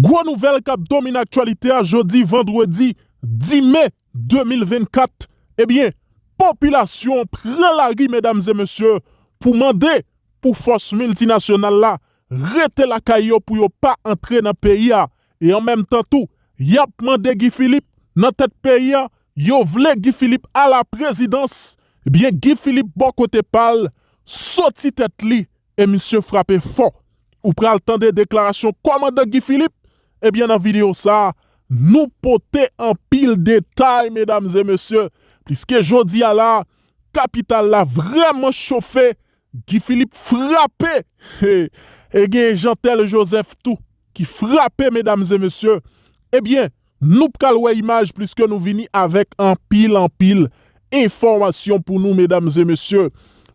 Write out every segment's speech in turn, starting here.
Gros nouvelle cap domine actualité à jeudi, vendredi 10 mai 2024. Eh bien, population prend la rue, mesdames et messieurs, pour demander pour force multinationale là, rete la caillou pour yo pas entrer dans le pays. Et en même temps tout, y a demandé Guy Philippe dans tête pays, yo vle Guy Philippe à la présidence. Eh bien, Guy Philippe bon côté parle, sorti tête li, et monsieur frappé fort. Ou pral temps de déclaration commandant Guy Philippe. Eh bien, dans la vidéo ça, nous porter en pile détail, mesdames et messieurs, puisque jodi à la capitale là vraiment chauffé, Guy Philippe frappé, et gen Jean-Tel Joseph tout, qui frappé, mesdames et messieurs. Eh bien, nous pral wè image puisque nous vini avec en pile information pour nous, mesdames et messieurs.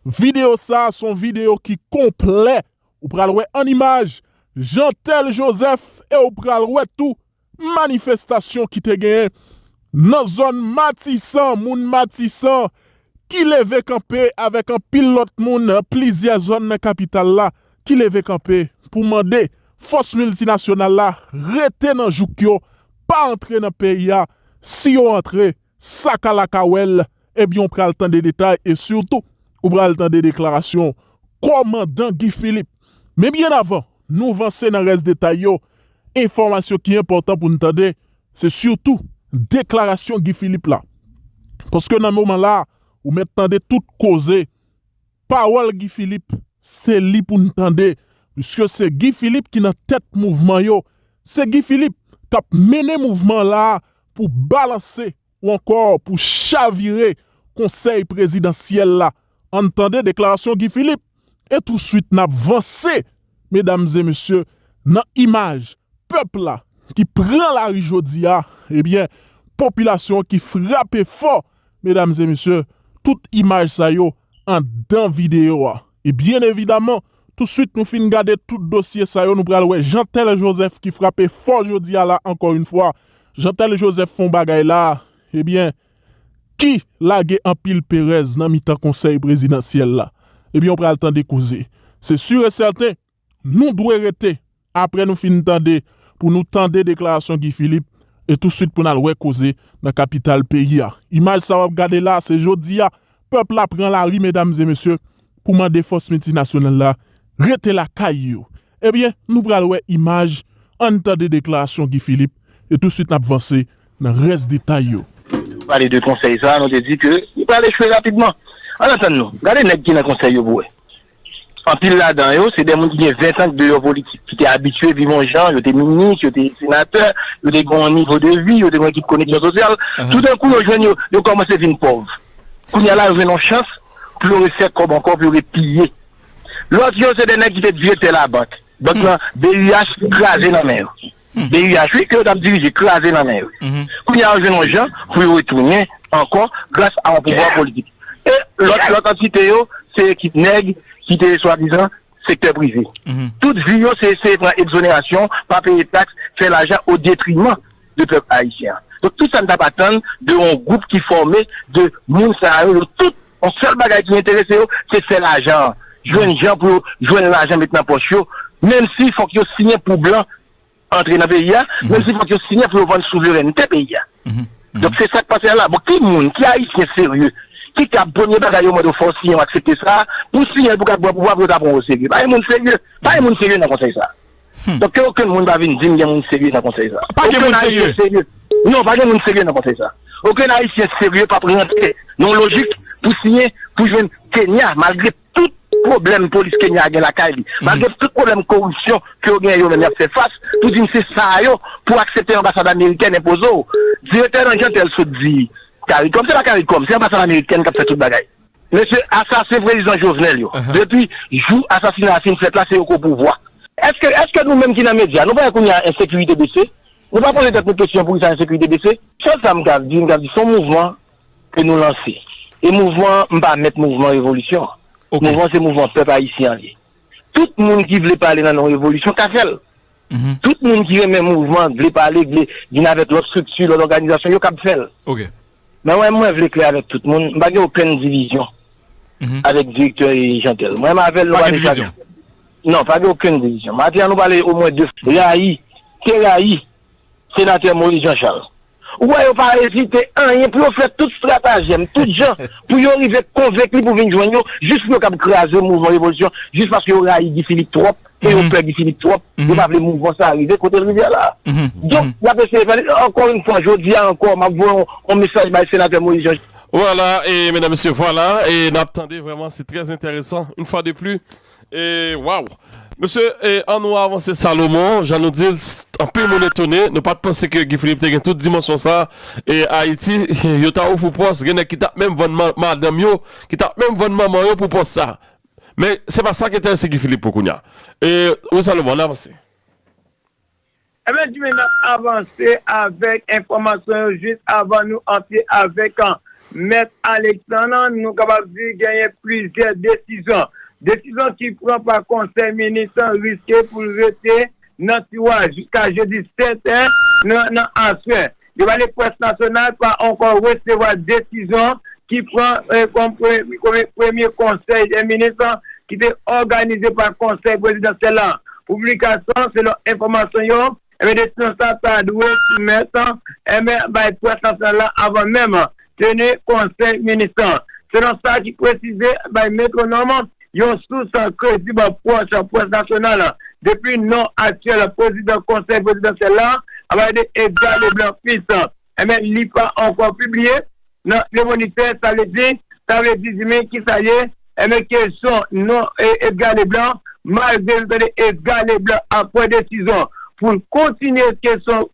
Vidéo ça, son vidéo qui complet, ou pral wè en image, Jean-Tel Joseph et ou pral wè tout, manifestation qui te gen dans zone Matissan, moun Matissan, qui leve campé avec un pilote moun, plusieurs zones dans capitale là, qui leve campé pour demander force multinationale là, rete dans joukyo, pas entrer dans pays là, si yo entre, sak à la kawel, eh bien on pral le temps des détails et surtout, on pral le temps des déclarations, commandant Guy Philippe. Mais bien avant, nous avancer dans le reste des détails, information qui est importante pour nous entendre, c'est surtout déclaration Guy Philippe là. Parce que dans ce moment là, vous m'entendez tout causer, parole Guy Philippe, c'est lui pour nous entendre, puisque c'est Guy Philippe qui n'a tête mouvement yo. C'est Guy Philippe qui a mené mouvement là pour balancer ou encore pour chavirer conseil présidentiel là. Entendez déclaration Guy Philippe et tout de suite n'a avancé, mesdames et messieurs, dans l'image peuple là qui prend la rue jodia, eh bien population qui frappe fort, mesdames et messieurs, toute image ça yo en dans vidéo. Et bien évidemment, tout de suite nous fin garder tout dossier ça yo, nous pral ouais Jean-Tel Joseph qui frappe fort jodia là encore une fois. Jean-Tel Joseph font bagay là, eh bien qui lague en pile Perez dans mi-temps conseil présidentiel là. Eh bien on pral temps de causer. C'est sûr et certain, nous devons arrêter après nous fin tande pour nous tendre déclaration Guy Philippe et tout de suite pour nous causer dans la capitale pays. Image ça va regarder là, c'est jodi a, peuple là prend la rue, mesdames et messieurs, pour demander force multinationale là, rete la caillou. Eh bien, nous prenons image, en temps de déclaration Guy Philippe et tout de suite nous avancer dans le reste des détails. Parler de conseil ça, nous te dit que il va aller jouer rapidement. En attendant, regardez nèg qui dans conseil yo. En pile là-dedans, c'est des gens qui ont 20 ans de politique, qui étaient habitués, vivant gens, ils étaient ministres, ils étaient sénateurs, ils étaient un niveau de vie, ils étaient une équipe connexion sociale. Tout d'un coup, ils ont commencé à vivre pauvres. Quand il y a là, ils ont une chance, pour le refaire comme encore, pour le piller. L'autre, c'est des gens qui étaient vieux de la banque. Donc là, BUH crasé dans la mer. BUH, oui, que vous avez dirigé, crasé dans la mer. Quand il y a une gens, pour retourner encore, grâce à un pouvoir politique. Et l'autre entité, c'est l'équipe nègre, qui était soi-disant secteur privé. Toute vie, c'est exonération, pas payer de taxes, faire l'argent au détriment du peuple haïtien. Donc tout ça ne va pas attendre de un groupe qui formé de Mounsa, tout, un seul bagage qui m'intéresse, c'est faire l'argent. Jouer les gens pour jouer l'argent maintenant pour chaud, même s'il faut qu'ils signent pour blanc, entrer dans le pays, même s'il faut qu'ils signent pour vendre souveraineté pays. Donc c'est ça qui passe là. Bon, qui monde, qui haïtien sérieux, qui a bonné bagaille au mode de force, on accepter ça, pour signer pour pouvoir vous apprendre au sérieux. Pas un monde sérieux, pas un monde sérieux dans le conseil ça. Donc aucun monde va venir dire qu'il y a un monde sérieux dans le conseil ça. Pas de monde sérieux. Non, pas un monde sérieux dans le conseil ça. Aucun haïtien sérieux pas présenter non logique pour signer pour jouer Kenya malgré tout problème police Kenya a la Kaili, malgré tout problème corruption que vous avez même fait face, pour dire c'est ça pour accepter l'ambassade américaine imposée. Directeur en Jean-Tel se dit CARICOM, c'est la CARICOM, c'est l'ambassade américaine qui a fait toute bagaille. Monsieur assassin président Jovenel, depuis jour assassinat fait là, c'est au pouvoir. Est-ce que nous-mêmes qui dans les médias, nous voyons qu'il y a insécurité baissée? Nous ne pouvons pas poser cette question pour ça insécurité baissée? Chose ça me dit, son mouvement que nous lançons. Et mouvement, on va mettre mouvement révolution. Okay. Mouvement, c'est mouvement peuple haïtien. Tout le monde qui veut parler dans la révolution, qu'a fait? Tout le monde qui aime le mouvement, veut parler, veut avec l'autre structure, l'organisation, il a fait. Okay. Mais moi, je veux clair avec tout le monde. Je n'ai aucune division avec le directeur et Jean-Tel. Moi, je n'ai pas de division. Non, pas aucune division. Maintenant, nous parlons au moins de Rahi, Terraï, sénateur Maurice Jean-Charles. Ou voyez pas hésiter rien pour faire tout stratagème, tout gens, pour y arriver convaincre pour venir joindre, juste pour qu'on crase le mouvement révolution, juste parce qu'il y aura Guy Philippe trop, et on perd Guy Philippe trop, il va le mouvement ça arriver côté de rivière là. Donc, la personne, encore une fois, je dis encore, ma voix, on message par le sénateur Maurice Jean-Charles. Voilà, et mesdames, messieurs, voilà, et n'attendez vraiment, c'est très intéressant, une fois de plus, et waouh! Monsieur, en nous avancer Salomon, j'en nous dis, un peu mon étonné, ne pas penser que Guy Philippe a toute dimension ça, et Haïti, il t'a offert poste, il y a qui t'a même vendu madame yo, qui t'a même vendu maman yo pour poste ça. Mais c'est pas ça qui intéresse Guy Philippe pour Kounia. Et où Salomon, on avance. Eh bien, tu m'as avancé avec information juste avant nous entrer avec Maître Alexandre, nous sommes capables de gagner plusieurs décisions. Décision qui prend par conseil ministre risqué pour rester dans le jusqu'à jeudi 7 dans affaire. Il va les presse nationale pas encore recevoir décision qui prend comme premier conseil des ministres qui est organisé par le conseil présidentiel. Publication selon information, et décision ça doit soumettre la presse nationale avant même tenir conseil ministre. Selon ça qui précisé par métronome, yon source crédible proche presse nationale depuis non actuel président conseil présidentiel là avec Edgar Leblanc fils mais il pas encore publié non le moniteur ça veut dire mais qui ça y est mais question non Edgar Leblanc malgré Edgar Leblanc après décision pour continuer question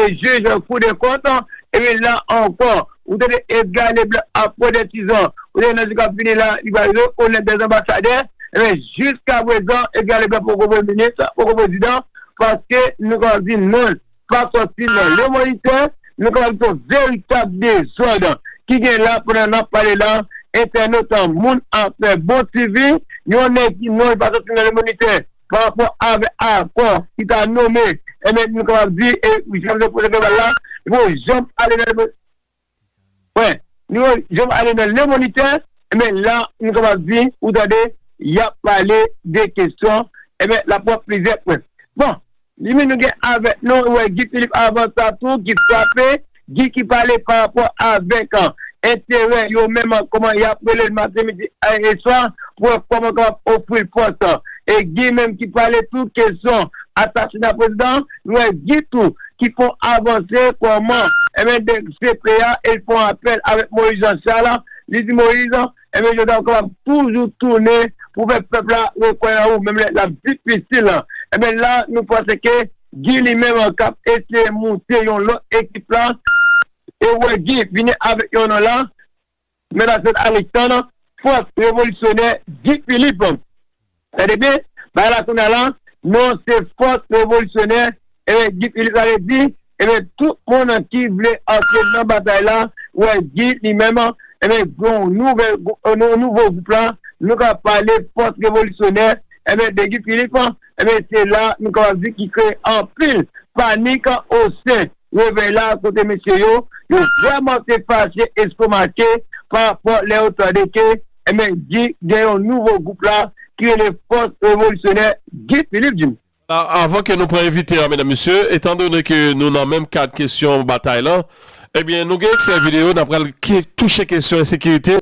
juge Cour des comptes et bien là encore vous devez Edgar Leblanc après décision vous devez nous finir là il va reconnaître des ambassadeurs mais jusqu'à présent Edgar Leblanc pour le ministre pour le président parce que nous avons dit non pas sortir le moniteur nous avons un véritable désordre qui est là pour nous parler là internaute monde en fait bon TV nous est qui non pas sortir le moniteur par rapport à accord qui t'a nommé et maintenant nous avons dit et j'aime le projet là bon j'aime aller dans le ouais nous j'aime aller dans le moniteur mais là nous avons dit vous avez il y a parlé des questions et bien la propre plusieurs points bon nous avec nous Guy Philippe avant ça tout qui frappait Guy qui parlait par rapport avec intérêt yo même comment il a appelé le matin midi et soir pour comment offrir le poste et Guy même qui parlait toutes questions assassinat président nous Guy tout qui font avancer comment et bien des CPA ils font appel avec Moïse Jean-Charles il dit Moïse et bien je dois encore toujours tourner pour le peuple là reconnaître même la difficile et bien là nous pensons que Guy lui-même en cap essayer monter une autre équipe là et ouais Guy vient avec yon là mais là c'est Alexandre force révolutionnaire Guy Philippe c'est bien bah là qu'on a là non c'est force révolutionnaire et Guy Philippe a dit et bien tout le monde qui voulait entrer dans la bataille là ouais Guy lui-même et bien bon nouveau groupe là nous avons parlé force révolutionnaire et bien de Guy Philippe et bien c'est là nous avons dit qu'il crée en pile panique au sein réveil là côté messieurs yo vraiment c'est fâché et escomaqué par rapport les autorités que et bien Guy il y a un nouveau groupe là qui est les forces révolutionnaires Guy Philippe Jim. Avant que nous prenions inviter, mesdames et messieurs, étant donné que nous avons même 4 questions bataille là, eh bien nous avons cette vidéo d'après qui touche question insécurité.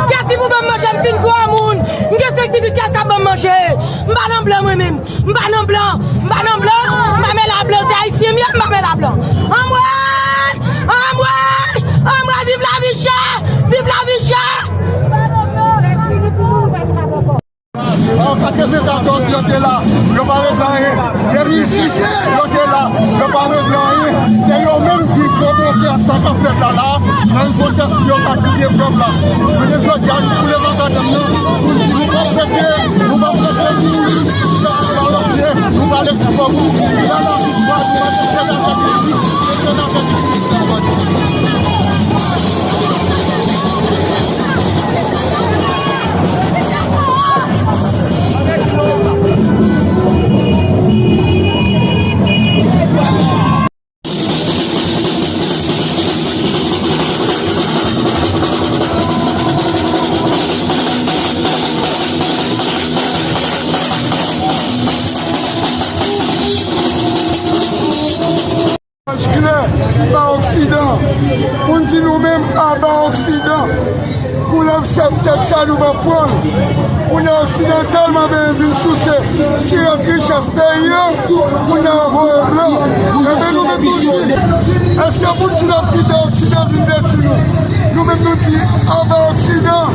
Qu'est-ce qui vous va manger? Fin quoi, moun? Qu'est-ce qui va manger? M'banon blanc, moi-même. M'banon blanc. M'amène la blanc. C'est haïtien, m'amène la blanc. En moi, 2014, ils étaient là, ils n'ont pas réglé rien. 2006, ils étaient là, ils n'ont pas réglé rien. C'est eux-mêmes qui commencent à ça qu'a fait là, dans une contestation qui a crié comme là. Mais je dis, nous les entendons, nous allons prêter, nous allons prêter, nous allons aller pour vous. Bas Occident, on dit nous-mêmes à bas Occident, pour l'accepter ça nous va prendre. On est occidentalement bien vu sous ces tire richesse pays, on est en voie blanc. Et nous même tous est-ce que vous dites la petite Occident vient d'être nous? Nous même nous disons à bas Occident,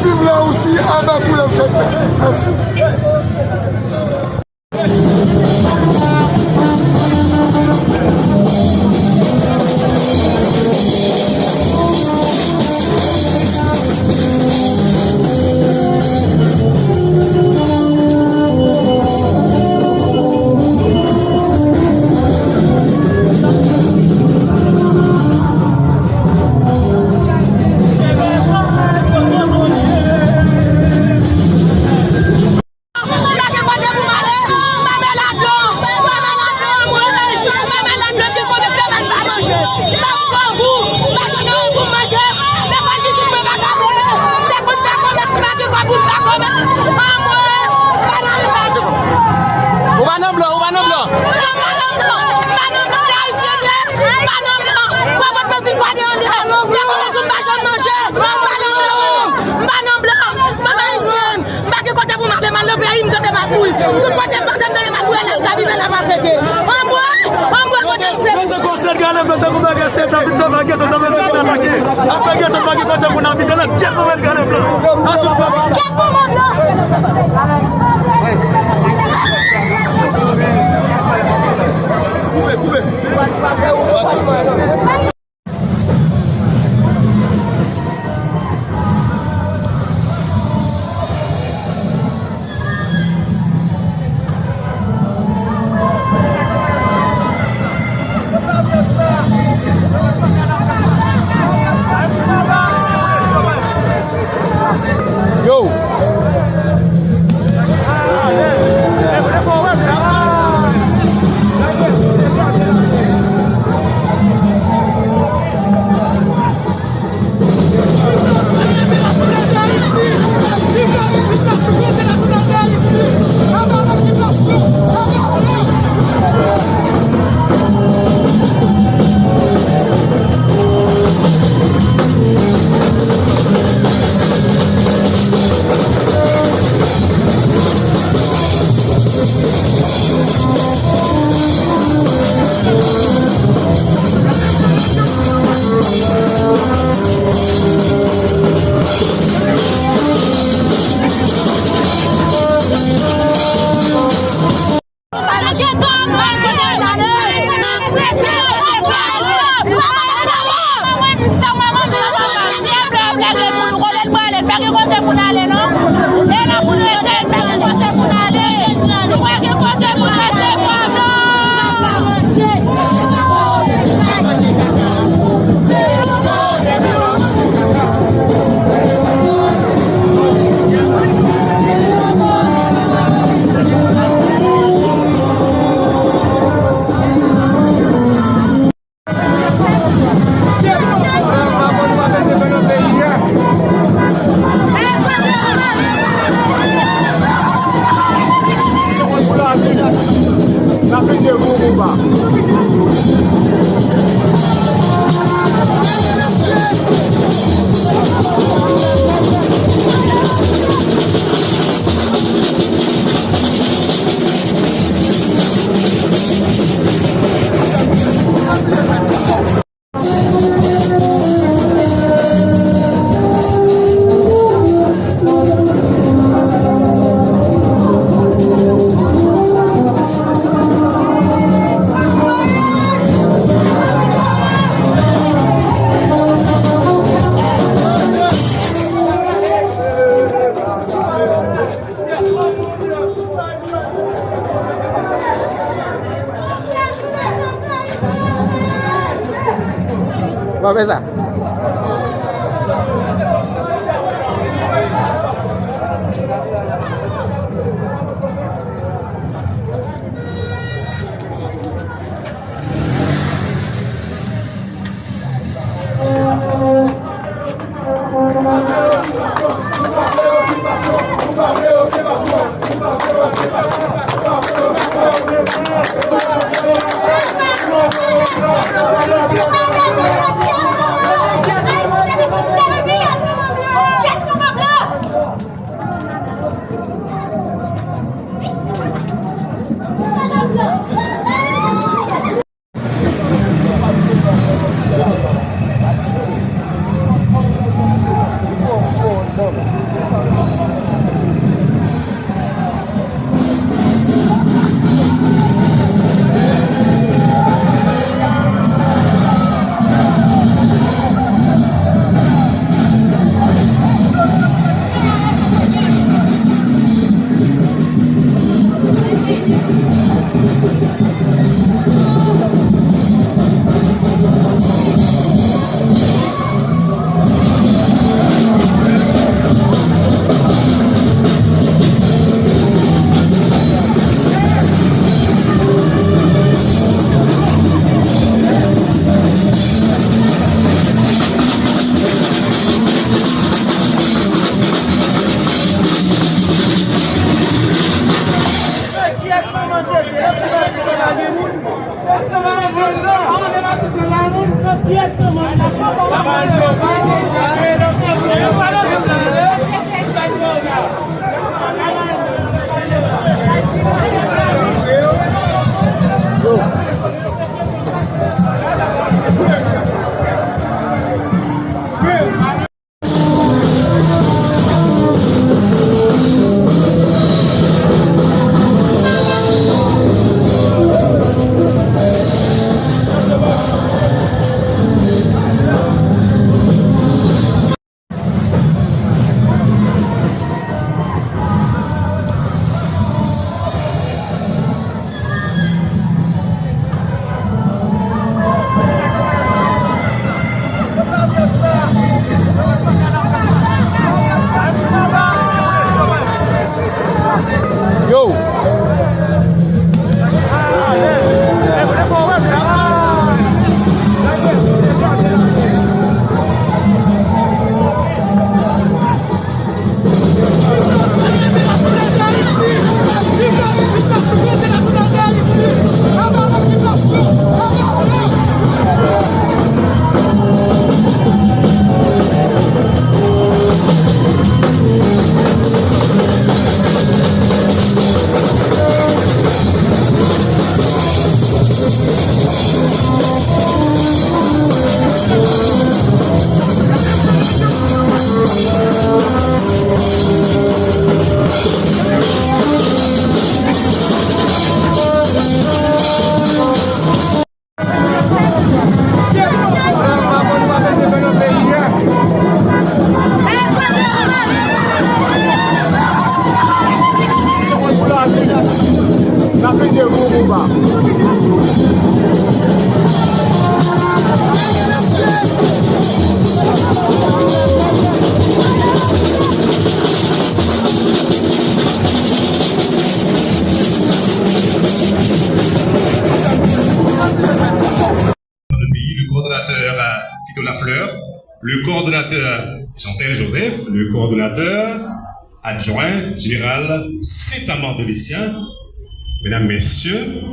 vive là aussi à bas pour l'accepter. Merci. Pas fait ça. Le coordonnateur Jean-Tel Joseph, le coordonnateur adjoint général Saint-Amand de Lucien. Mesdames, Messieurs,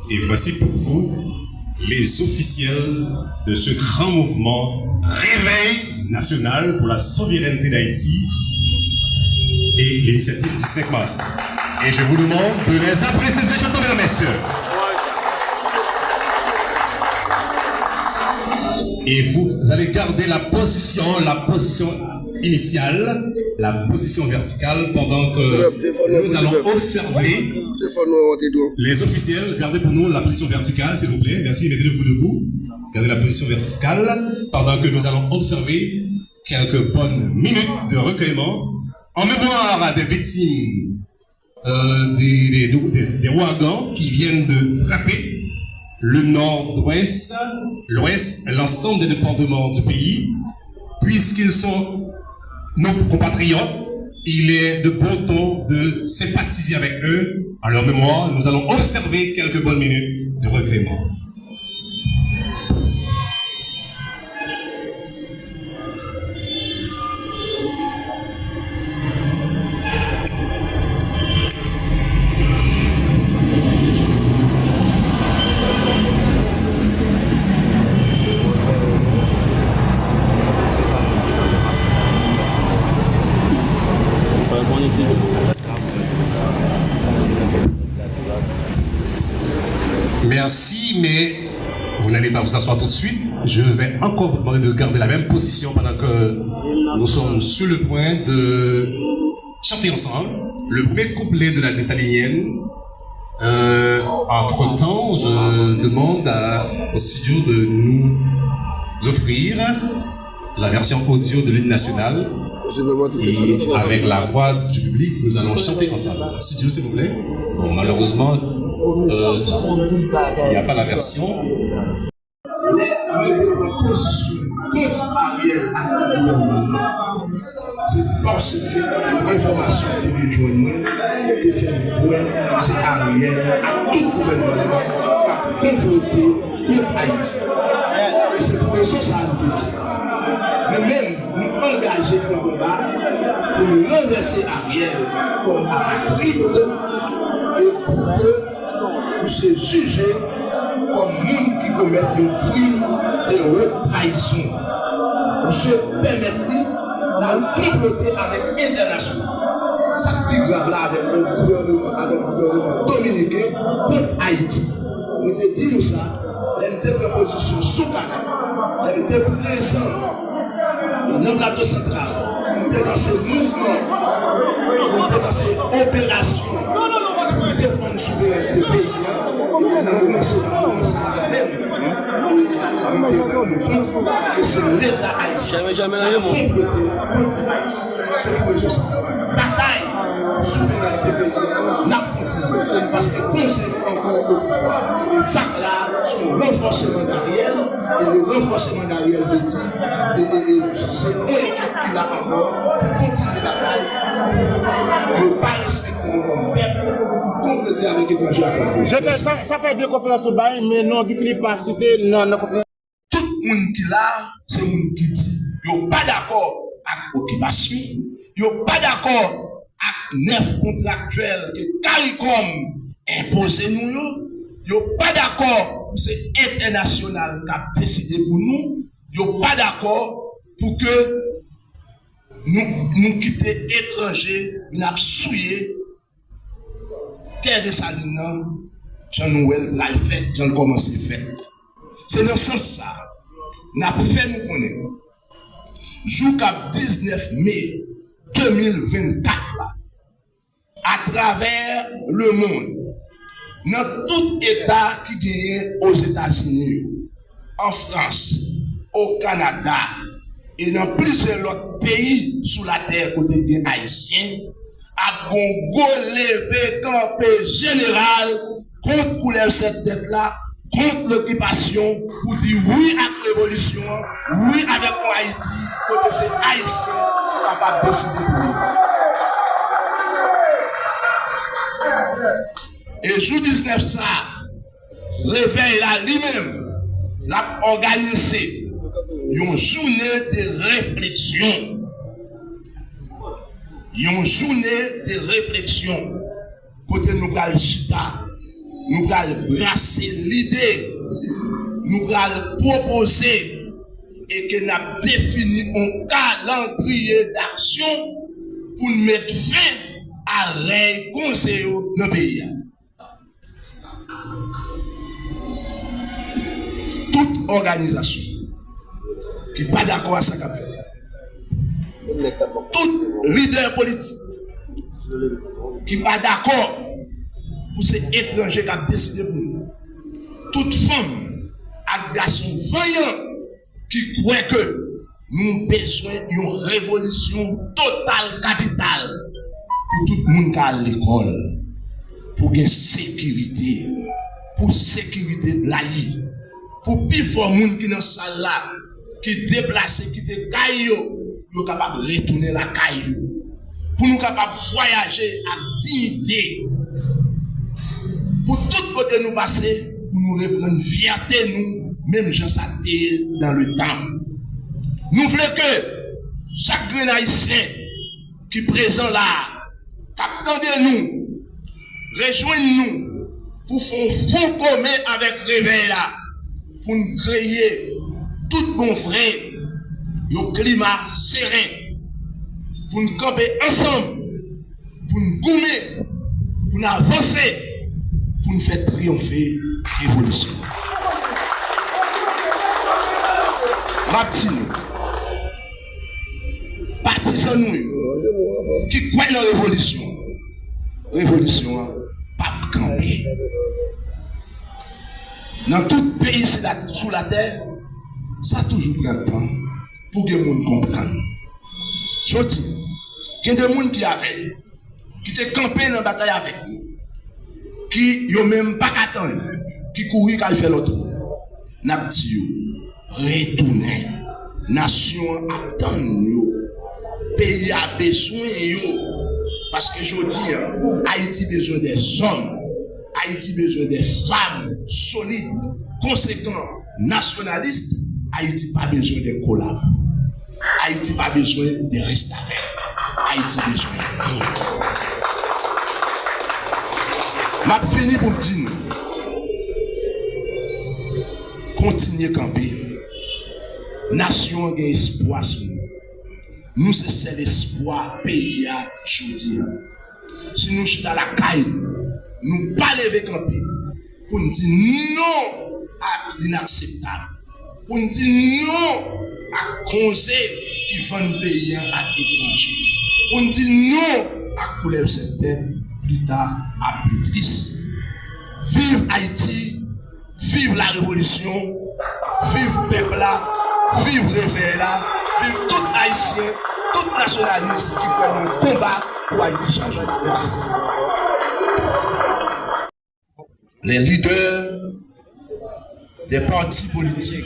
et voici pour vous les officiels de ce grand mouvement Réveil national pour la souveraineté d'Haïti et l'initiative du 5 mars. Et je vous demande de les apprécier, mesdames, messieurs. Et vous allez garder la position initiale, la position verticale, pendant que nous allons observer les officiels. Gardez pour nous la position verticale, s'il vous plaît. Merci, mettez-vous debout. Gardez la position verticale, pendant que nous allons observer quelques bonnes minutes de recueillement en mémoire des victimes des ouragans qui viennent de frapper le nord-ouest, l'ouest, l'ensemble des départements du pays, puisqu'ils sont nos compatriotes. Il est de bon ton de sympathiser avec eux. En leur mémoire, nous allons observer quelques bonnes minutes de recueillement. Merci, mais vous n'allez pas vous asseoir tout de suite. Je vais encore vous demander de garder la même position pendant que nous sommes sur le point de chanter ensemble le premier couplet de la Dessalinienne. Entre-temps, je demande au studio de nous offrir la version audio de l'hymne national. Et avec la voix du public, nous allons chanter ensemble. Studio, s'il vous plaît. Bon, malheureusement, il n'y a pas la version. Mais avec des propositions contre Ariel à tout le gouvernement, c'est parce que l'information qui vient de moi, qui fait point, c'est Ariel à tout gouvernement qui a comploté contre Haïti. Et c'est pour ça que ça a dit. Nous-mêmes, nous engager dans le combat pour nous renverser Ariel comme apatride et pour que nous soyons jugés comme monde qui commet un crime de trahison. Monsieur permettre la comploter avec l'international. Ça plus grave là avec un gouvernement dominicain contre Haïti. Nous te disons ça, elle était en position sous Canada, elle était présente dans le plateau central, nous étions dans ces mouvements, nous étions dans ces opérations pour défendre la souveraineté pays. Et nous avons ça même. Et c'est l'État haïtien qui a complété contre Haïti. C'est pour ça. Bataille pour souveraineté pays n'a pas continué. Parce que conseil encore au pouvoir. Et ça là, son renforcement d'Ariel, et le renforcement d'Ariel de dit, et c'est eux qui l'a encore pour continuer la bataille, pour ne pas respecter nos comme peuple, compléter avec l'étranger à ça fait deux conférences au bail, mais non, il finit par citer non. Tout le monde qui là, c'est le monde qui dit, ils sont pas d'accord avec l'occupation, ils sont pas d'accord avec neuf contractuels que CARICOM impose nous, ils sont pas d'accord pour c'est international qui a décidé pour nous, ils sont pas d'accord pour que nous quitter étrangers, nous avons souillé terre de Salines, Jean-Noël l'a fait, Jean commencé fait. C'est dans ce sens ça. Nous avons fait nous connaître. Jour 19 mai 2024 là, à travers le monde, dans tout État qui gagne aux États-Unis, en France, au Canada et dans plusieurs autres pays sous la terre côté des Haïtiens, a gongo levé campé général contre couleur cette tête là, contre l'occupation, pour dire oui à la révolution, oui avec Haïti, pour que c'est Haïtien capable de décider pour nous. Et jour 19 ça, réveil là lui-même, l'a organisé une journée de réflexion. Une journée de réflexion. Côté nous allons chita, nous allons brasser l'idée, nous allons proposer et que nous avons défini un calendrier d'action pour mettre fin à les conseils dans le pays. Toute organisation qui n'est pas d'accord avec ça qu'a fait. Tout leader politique qui n'est pas d'accord pour ces étrangers qui ont décidé pour nous. Toute femme et garçon vaillant qui croit que nous avons besoin d'une révolution totale capitale pour tout le monde qui est à l'école, pour une sécurité, pour sécurité de la vie. Pour plus fort monde qui dans salle là, qui déplacé, qui te caillou, yo capable de retourner la caillou. Pour nous capables de voyager à dignité. Pour tout côté nous passer, pour nous reprendre fierté nous, même gens ça dans le temps. Nous voulons que chaque grand haïtien qui est présent là, attendez-nous, rejoignez-nous pour faire un fond commun avec Réveil là, pour nous créer tout bon vrai, un climat serein, pour nous camper ensemble, pour nous gommer, pour nous avancer, pour nous faire triompher l'évolution. Ma petite, partisans nous, qui croient dans la révolution, pas camper. Dans tout pays sous la terre, ça a toujours pris un temps pour que les gens comprennent. Je dis, il y a des gens qui avaient, qui étaient campés dans la bataille avec nous, qui n'ont même pas qu'attendre, qui courent quand ils font l'autre. N'a pas dit, retournez. Nation attend nous. Pays a besoin yo. Parce que je dis, Haïti a besoin des hommes. Haïti a besoin des femmes solides, conséquents, nationalistes. Haïti n'a pas besoin de collabs. Haïti n'a pas besoin de rester avec. Haïti a besoin de nous. M'a fini pour me dire, continuez à camper. Nation a espoir sur nous. Nous, c'est l'espoir pays à aujourd'hui. Si nous sommes dans la caille, nous ne pas lever camper pour nous dire non à l'inacceptable. Pour nous dire non à causer qui vendent pays à l'étranger. Pour nous dire non à couler cette tête plus tard à plus triste. Vive Haïti, vive la révolution, vive le peuple là, vive le réveil là, vive tout Haïtien, tout nationaliste qui prennent un combat pour Haïti changer. Merci. Les leaders des partis politiques,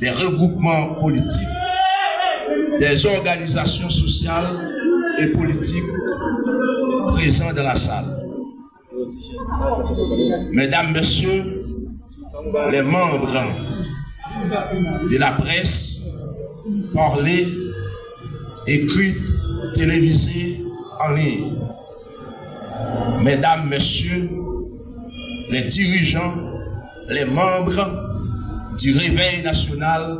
des regroupements politiques, des organisations sociales et politiques présents dans la salle. Mesdames, Messieurs, les membres de la presse, parlée, écrite, télévisée, en ligne. Mesdames, Messieurs, les dirigeants, les membres du Réveil national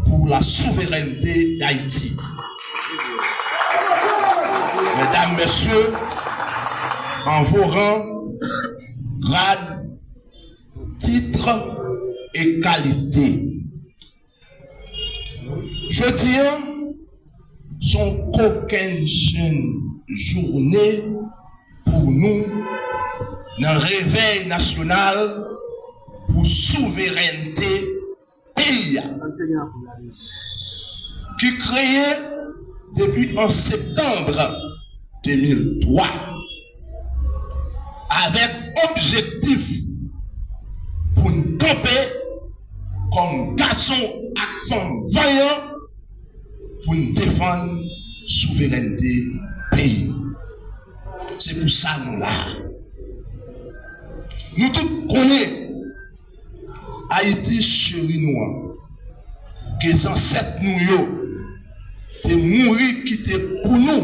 pour la souveraineté d'Haïti. Mesdames, Messieurs, en vos rangs, grades, titres et qualités. Jeudi, sont qu'aucune journée pour nous dans le Réveil national pour souveraineté pays qui créé depuis en septembre 2003 avec objectif pour nous camper comme garçon et femme vaillant pour nous défendre souveraineté pays. C'est pour ça nous là. Nous tous connaissons Haïti chéri nous, que les ancêtres nous te mourir qui te pour nous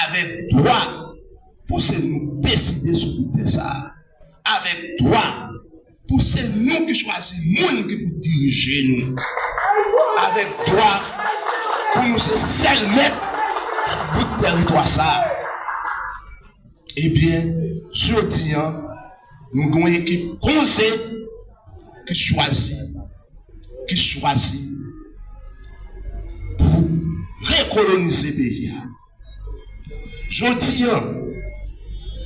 avec droit pour se nous décider sur tout ça. Avec droit pour c'est nous qui choisissons nous qui pour diriger nous. Avec droit pour nous c'est seul mettre sur tout territoire ça. Eh bien, jeudi, nous avons une équipe conseil qui choisit pour recoloniser le pays. Jeudi,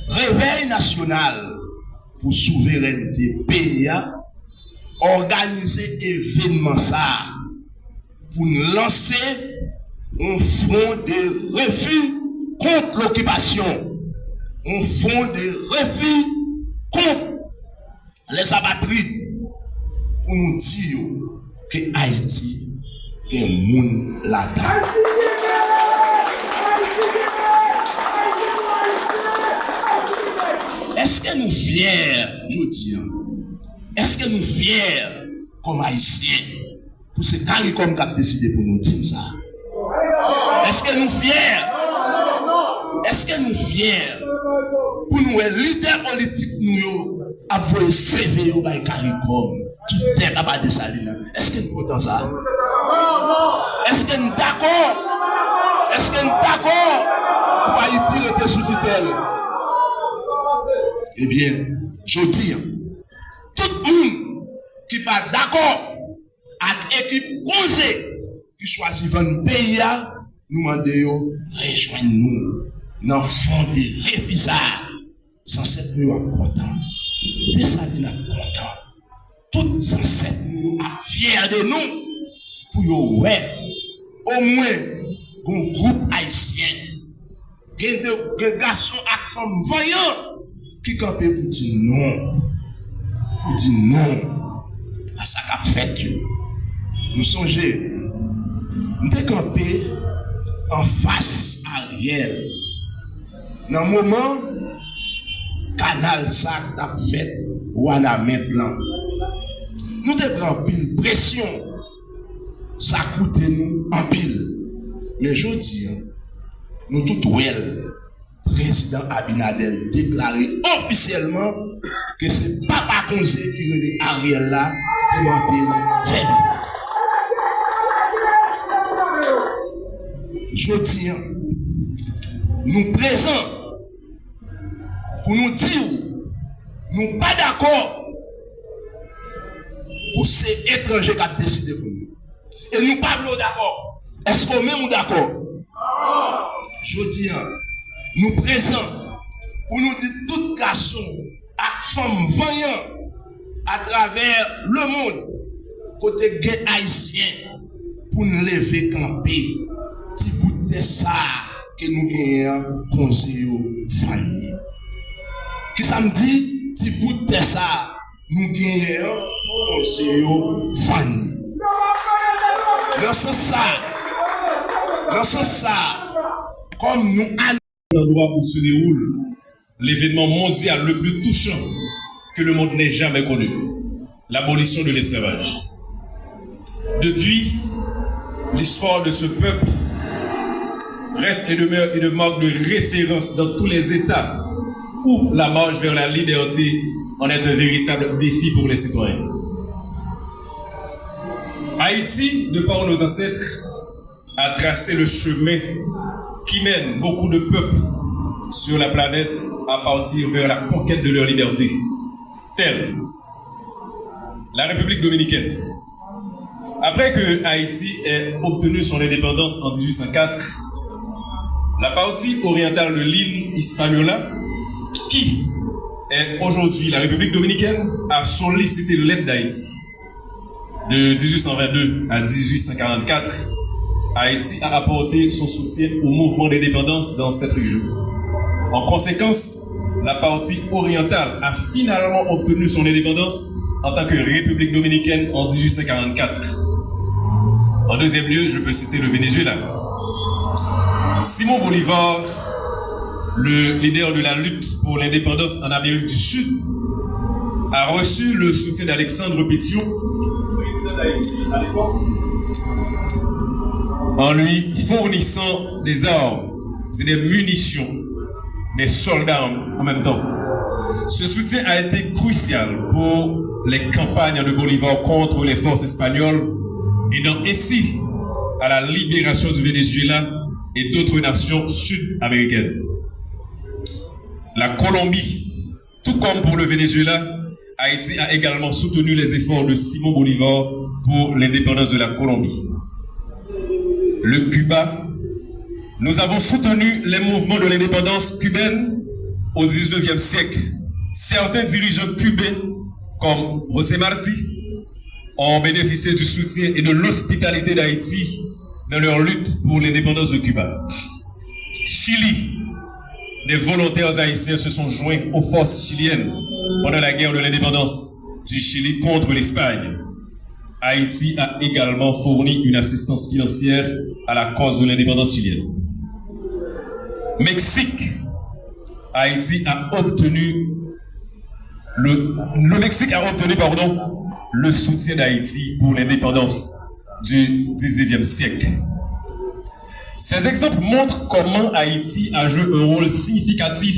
Réveil national pour souveraineté pays, organiser événement ça pour nous lancer un front de refus contre l'occupation, un front de refus contre les abatrides pour nous dire que Haïti est un monde là-dedans. Est-ce que nous fiers, je dis, est-ce que nous fiers comme Haïtiens pour ce CARICOM qui a décidé pour nous dire ça? Est-ce que nous fiers? Est-ce que nous fiers pour nous, les leaders politiques, nous avons CV au CARICOM? Tout est capable de ça. Est-ce que nous comptons ça? Est-ce que nous d'accord? Est-ce que nous d'accord pour Haïti rester sous tutelle? Eh bien, je dis, tout le monde qui n'est pas d'accord avec l'équipe posée qui choisit un pays, nous demandons rejoindre-nous dans le fond des révisards. 107 nous sommes contents. Dessalines sommes contents. Tous 107 nous sommes fiers de nous pour ouais, au moins un groupe haïtien, des garçons et femmes voyants qui campent pour dire non. Pour dire non à ça qu'a fait. Nous songeons, nous sommes campés en face à Ariel. Dans le moment, canal ça t'a fait ou en a mis blanc. Nous devons prendre une pression. Ça coûte nous en pile. Mais je dis, nous tout well. Président Abinadel déclaré officiellement que c'est Papa Conseil qui est Ariel là et Martin fait. Je dis, nous présents pour nous dire, nous pas d'accord pour ces étrangers qui ont décidé pour nous. Et nous pas d'accord. Est-ce qu'on même d'accord? Je dis, nous présents pour nous dire tout garçon et femme voyant à travers le monde côté gay haïtien pour nous lever camper petit bout de ça que nous gagnons conseil famille qui ça me dit petit bout de ça nous gagnons conseil famille dans ce ça comme nous l'endroit où se déroule l'événement mondial le plus touchant que le monde n'ait jamais connu, l'abolition de l'esclavage. Depuis, l'histoire de ce peuple reste et demeure une marque de référence dans tous les États où la marche vers la liberté en est un véritable défi pour les citoyens. Haïti, de par nos ancêtres, a tracé le chemin qui mène beaucoup de peuples sur la planète à partir vers la conquête de leur liberté, telle la République dominicaine. Après que Haïti ait obtenu son indépendance en 1804, la partie orientale de l'île Hispaniola, qui est aujourd'hui la République dominicaine, a sollicité l'aide d'Haïti. De 1822 à 1844, Haïti a apporté son soutien au mouvement d'indépendance dans cette région. En conséquence, la partie orientale a finalement obtenu son indépendance en tant que République dominicaine en 1844. En deuxième lieu, je peux citer le Venezuela. Simón Bolívar, le leader de la lutte pour l'indépendance en Amérique du Sud, a reçu le soutien d'Alexandre Pétion, président d'Haïti à l'époque, en lui fournissant des armes et des munitions, des soldats en même temps. Ce soutien a été crucial pour les campagnes de Bolivar contre les forces espagnoles, aidant ainsi à la libération du Venezuela et d'autres nations sud-américaines. La Colombie, tout comme pour le Venezuela, Haïti a également soutenu les efforts de Simón Bolívar pour l'indépendance de la Colombie. Le Cuba, nous avons soutenu les mouvements de l'indépendance cubaine au 19e siècle. Certains dirigeants cubains, comme José Martí, ont bénéficié du soutien et de l'hospitalité d'Haïti dans leur lutte pour l'indépendance de Cuba. Chili, des volontaires haïtiens se sont joints aux forces chiliennes pendant la guerre de l'indépendance. du Chili contre l'Espagne. Haïti a également fourni une assistance financière à la cause de l'indépendance chilienne. Mexique. Haïti a obtenu le Mexique a obtenu le soutien d'Haïti pour l'indépendance du 19e siècle. Ces exemples montrent comment Haïti a joué un rôle significatif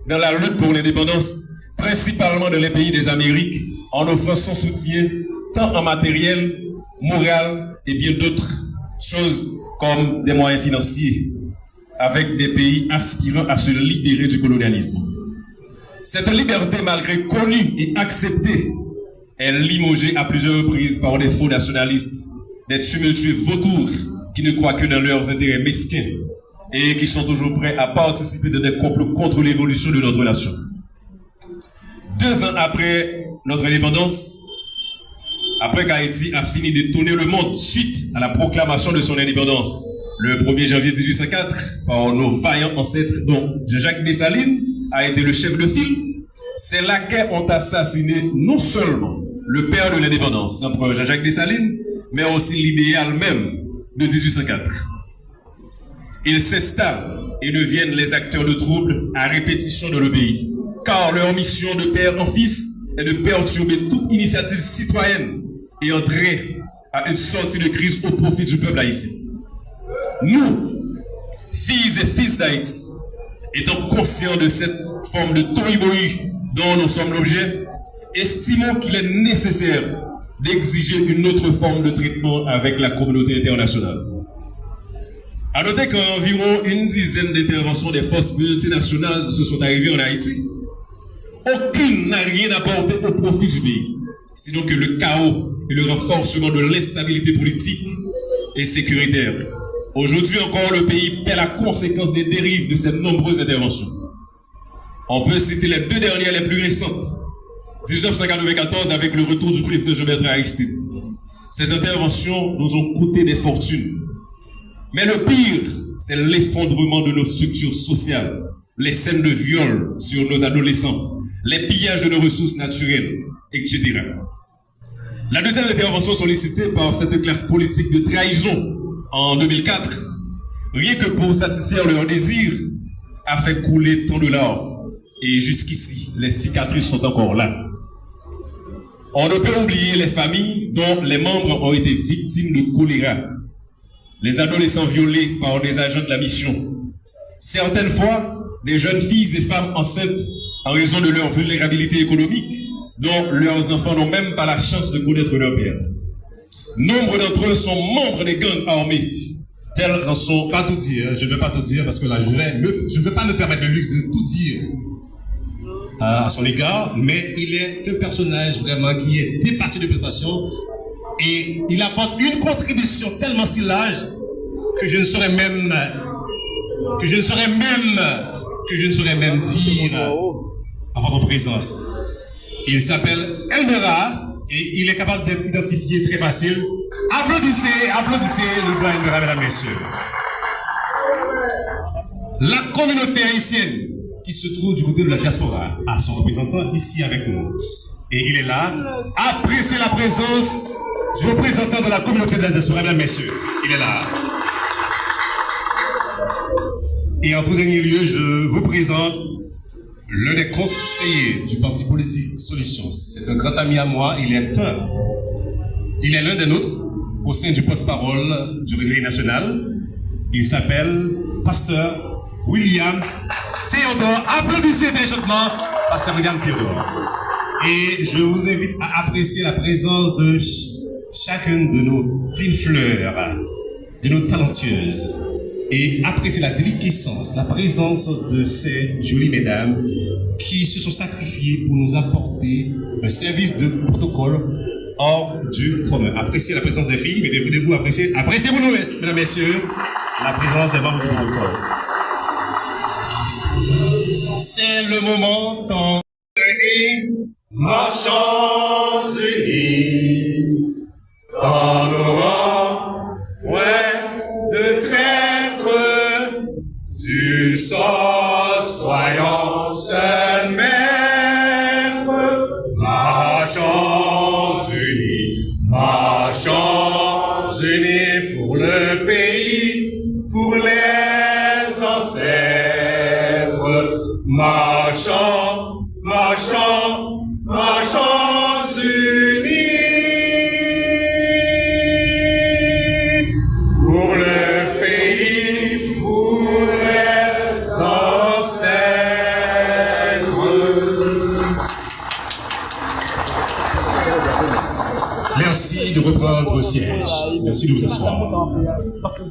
dans la lutte pour l'indépendance, principalement dans les pays des Amériques, en offrant son soutien tant en matériel, moral et bien d'autres choses comme des moyens financiers, avec des pays aspirant à se libérer du colonialisme. Cette liberté, malgré connue et acceptée, est limogée à plusieurs reprises par des faux nationalistes, des tumultueux vautours qui ne croient que dans leurs intérêts mesquins et qui sont toujours prêts à participer de des complots contre l'évolution de notre nation. 2 ans après notre indépendance, après qu'Haïti a fini de tourner le monde suite à la proclamation de son indépendance, le 1er janvier 1804, par nos vaillants ancêtres dont Jean-Jacques Dessalines a été le chef de file, ces laquais ont assassiné non seulement le père de l'indépendance, l'empereur Jean-Jacques Dessalines, mais aussi l'idéal même de 1804. Ils s'installent et deviennent les acteurs de troubles à répétition dans le pays, car leur mission de père en fils est de perturber toute initiative citoyenne et entrer à une sortie de crise au profit du peuple haïtien. Nous, filles et fils d'Haïti, étant conscients de cette forme de tohu-bohu dont nous sommes l'objet, estimons qu'il est nécessaire d'exiger une autre forme de traitement avec la communauté internationale. À noter qu'environ une dizaine d'interventions des forces multinationales se sont arrivées en Haïti. Aucune n'a rien apporté au profit du pays, sinon que le chaos et le renforcement de l'instabilité politique et sécuritaire. Aujourd'hui encore, le pays paie la conséquence des dérives de ces nombreuses interventions. On peut citer les 2 dernières les plus récentes. 1994 avec le retour du président Jean-Bertrand Aristide. Ces interventions nous ont coûté des fortunes. Mais le pire, c'est l'effondrement de nos structures sociales, les scènes de viol sur nos adolescents, les pillages de nos ressources naturelles, etc. La deuxième intervention sollicitée par cette classe politique de trahison en 2004, rien que pour satisfaire leurs désirs, a fait couler tant de larmes. Et jusqu'ici, les cicatrices sont encore là. On ne peut oublier les familles dont les membres ont été victimes de choléra, les adolescents violés par des agents de la mission, certaines fois des jeunes filles et femmes enceintes en raison de leur vulnérabilité économique, dont leurs enfants n'ont même pas la chance de connaître leur père. Nombre d'entre eux sont membres des gangs armés. Tels en sont... Pas tout dire, je ne veux pas tout dire parce que là, je ne veux pas me permettre le luxe de tout dire à son égard, mais il est un personnage vraiment qui est dépassé de prestations et il apporte une contribution tellement si large que je ne saurais même dire en votre présence. Il s'appelle Elmera et il est capable d'être identifié très facile. Applaudissez le grand Elmera, mesdames, messieurs. La communauté haïtienne qui se trouve du côté de la diaspora a son représentant ici avec nous. Et il est là. Appréciez la présence du représentant de la communauté de la diaspora, mesdames, messieurs. Il est là. Et en tout dernier lieu, je vous présente l'un des conseillers du parti politique Solutions. C'est un grand ami à moi. Il est l'un des nôtres au sein du porte-parole du Réveil national. Il s'appelle Pasteur William Théodore. Applaudissez très chaudement Pasteur William Théodore. Et je vous invite à apprécier la présence de chacune de nos fines fleurs, de nos talentueuses. Et apprécier la déliquescence, la présence de ces jolies mesdames qui se sont sacrifiées pour nous apporter un service de protocole hors du commun. Appréciez la présence des filles, mettez-vous debout, appréciez-vous nous, mesdames, messieurs, la présence des membres du protocole. C'est le moment quand marchons unis dans nos rangs, ouais, de traîtres du sauce, croyons seul maître, marchons le pays, pour les ancêtres, marchons, marchons, marchons unis. Pour le pays, pour les ancêtres. Merci de reprendre vos sièges. Merci de vous asseoir.